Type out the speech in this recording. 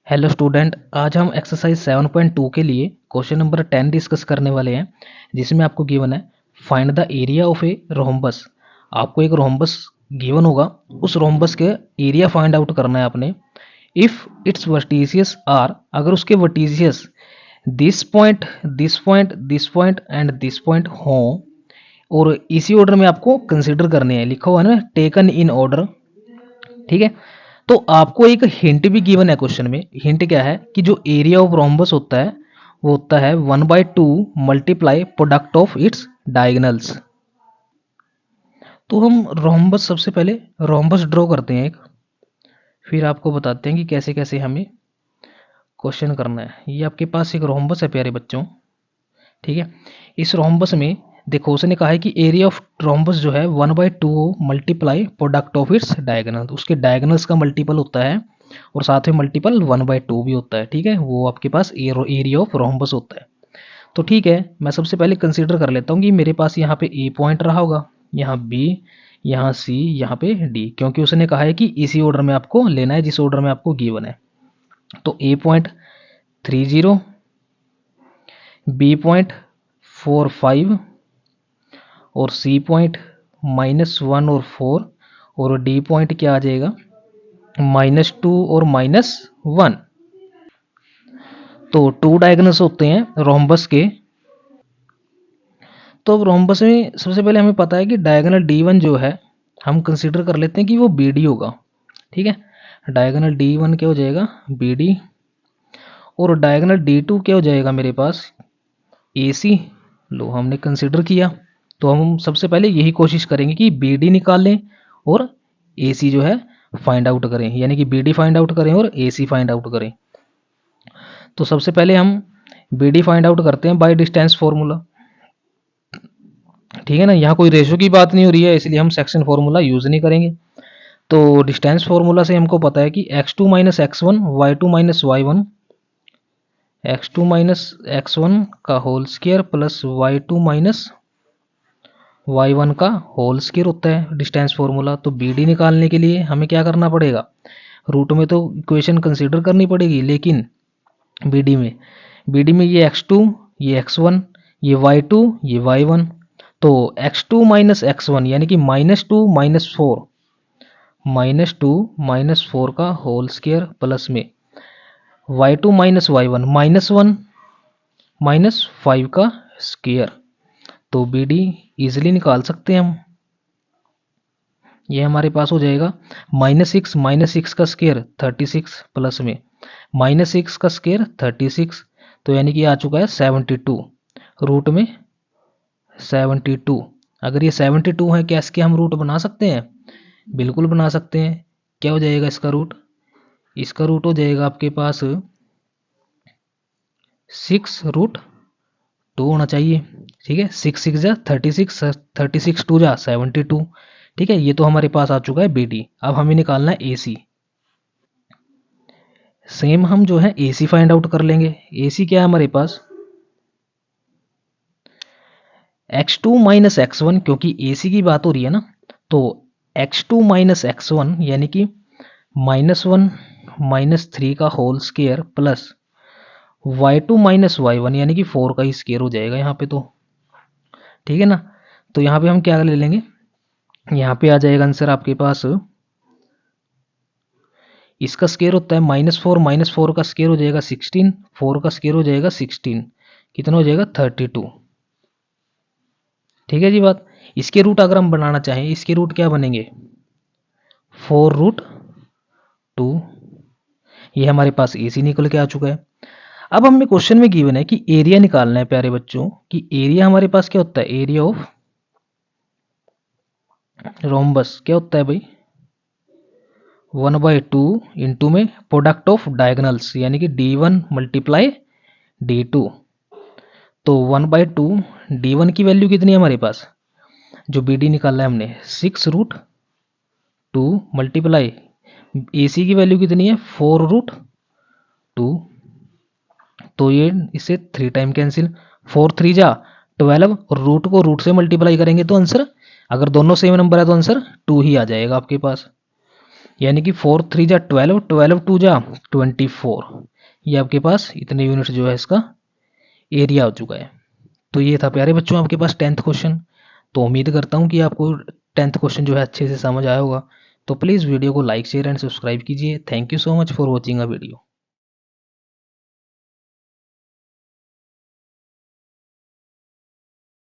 Hello student, आज हम exercise 7.2 के लिए क्वेश्चन नंबर 10 डिस्कस करने वाले हैं, जिसमें आपको गिवन है find the area of a rhombus. आपको एक रोम्बस गिवन होगा, उस रोम्बस के एरिया फाइंड आउट करना है आपने। इफ इट्स वर्टिसियस आर, अगर उसके vertices this point this point this point and this point हो और इसी ऑर्डर में आपको कंसिडर करने हैं, लिखा हुआ है ना टेकन इन ऑर्डर। ठीक है, तो आपको एक हिंट भी गिवन है क्वेश्चन में। हिंट क्या है कि जो एरिया ऑफ रोम्बस होता है वो होता है 1/2 multiply product of its diagonals. तो हम रोम्बस, सबसे पहले रोम्बस ड्रॉ करते हैं एक, फिर आपको बताते हैं कि कैसे कैसे हमें क्वेश्चन करना है। ये आपके पास एक रोम्बस है प्यारे बच्चों। ठीक है, इस रोम्बस में देखो उसने कहा है कि एरिया ऑफ रोम्बस जो है 1/2 multiply product of its diagonal, उसके डायगनल्स का मल्टीपल होता है और साथ में मल्टीपल 1/2 भी होता है। ठीक है, वो आपके पास एरिया ऑफ रोम्बस होता है। तो ठीक है, मैं सबसे पहले कंसीडर कर लेता हूँ कि मेरे पास यहाँ पे ए पॉइंट रहा होगा, यहाँ बी, यहाँ सी, यहाँ पे डी, क्योंकि उसने कहा है कि इसी ऑर्डर में आपको लेना है जिस ऑर्डर में आपको गिवन है। तो ए पॉइंट 30, बी पॉइंट 45 और सी पॉइंट -1 और 4 और डी पॉइंट क्या आ जाएगा -2 और -1। तो 2 डायगोनल्स होते हैं रोम्बस के। तो अब रोम्बस में सबसे पहले हमें पता है कि डायगोनल D1 जो है हम कंसीडर कर लेते हैं कि वो BD होगा। ठीक है, डायगोनल D1 क्या हो जाएगा BD और डायगोनल D2 क्या हो जाएगा मेरे पास AC। लो, हमने कंसीडर किया, तो हम सबसे पहले यही कोशिश करेंगे कि BD निकाल लें और AC जो है फाइंड आउट करें, यानी कि BD फाइंड आउट करें और AC फाइंड आउट करें। तो सबसे पहले हम BD फाइंड आउट करते हैं बाय डिस्टेंस फॉर्मूला। ठीक है ना, यहाँ कोई रेशो की बात नहीं हो रही है, इसलिए हम सेक्शन फॉर्मूला यूज नहीं करेंगे। तो डिस्टेंस फॉर्मूला से हमको पता है कि x2 - x1 y2 - y1, x2 - x1 का whole square plus y2 - y1 का होल स्क्वायर होता है डिस्टेंस फॉर्मूला। तो BD निकालने के लिए हमें क्या करना पड़ेगा, रूट में तो इक्वेशन कंसीडर करनी पड़ेगी, लेकिन BD में ये x2, ये x1, ये y2, ये y1। तो x2 - x1 यानी कि -2 -4 का होल स्क्वायर प्लस में y2 - y1 -1 -5 का स्क्वायर। तो BD इजीली निकाल सकते हैं हम। ये हमारे पास हो जाएगा -6 का स्क्वायर 36 प्लस में -6 का स्क्वायर 36, तो यानी कि आ चुका है 72 रूट में 72। अगर ये 72 है, क्या इसके हम रूट बना सकते हैं? बिल्कुल बना सकते हैं। क्या हो जाएगा इसका रूट? इसका रूट हो जाएगा आपके पास 6√2 होना चाहिए। ठीक है, 6 जा 36, 36 2 जा 72। ठीक है, ये तो हमारे पास आ चुका है BD। अब हमें निकालना है AC। सेम हम जो है AC फाइंड आउट कर लेंगे। AC क्या है हमारे पास x2 - x1, क्योंकि AC की बात हो रही है ना, तो x2 - x1 यानी कि -1 -3 का whole square plus y2 - y1 यानी कि 4 का ही स्क्वायर हो जाएगा यहाँ पे। तो ठीक है ना, तो यहाँ पे हम क्या ले लेंगे, यहाँ पे आ जाएगा आंसर आपके पास, इसका स्क्वायर होता है -4 -4 का स्क्वायर हो जाएगा 16, 4 का स्क्वायर हो जाएगा 16, कितना हो जाएगा 32। ठीक है जी बात। इसके रूट अगर हम बनाना चाहें, इसके रूट क्या बनेंगे 4√2। ये हमारे पास AC निकल के आ चुका है। अब हमें क्वेश्चन में गिवन है कि एरिया निकालना है प्यारे बच्चों, कि एरिया हमारे पास क्या होता है, एरिया ऑफ रोम्बस क्या होता है भाई 1/2 इंटू में प्रोडक्ट ऑफ डायगनल्स, यानी कि D1 × D2। तो 1/2 D1 की वैल्यू कितनी है हमारे पास, जो BD निकाला है हमने 6√2 मल्टीप्लाई AC की वैल्यू कितनी है 4√2। तो ये इससे 3 टाइम कैंसिल, 4 3 जा 12 और रूट को रूट से मल्टीप्लाई करेंगे तो आंसर, अगर दोनों सेम नंबर है तो आंसर 2 ही आ जाएगा आपके पास। यानी कि 4 3 जा 12, 12 2 जा 24। ये आपके पास इतने यूनिट जो है इसका एरिया हो चुका है। तो ये था प्यारे बच्चों आपके पास 10th क्वेश्चन। तो उम्मीद करता हूँ कि आपको 10th क्वेश्चन जो है अच्छे से समझ आया होगा। तो प्लीज़ वीडियो को लाइक शेयर एंड सब्सक्राइब कीजिए। Thank you so much for watching a video.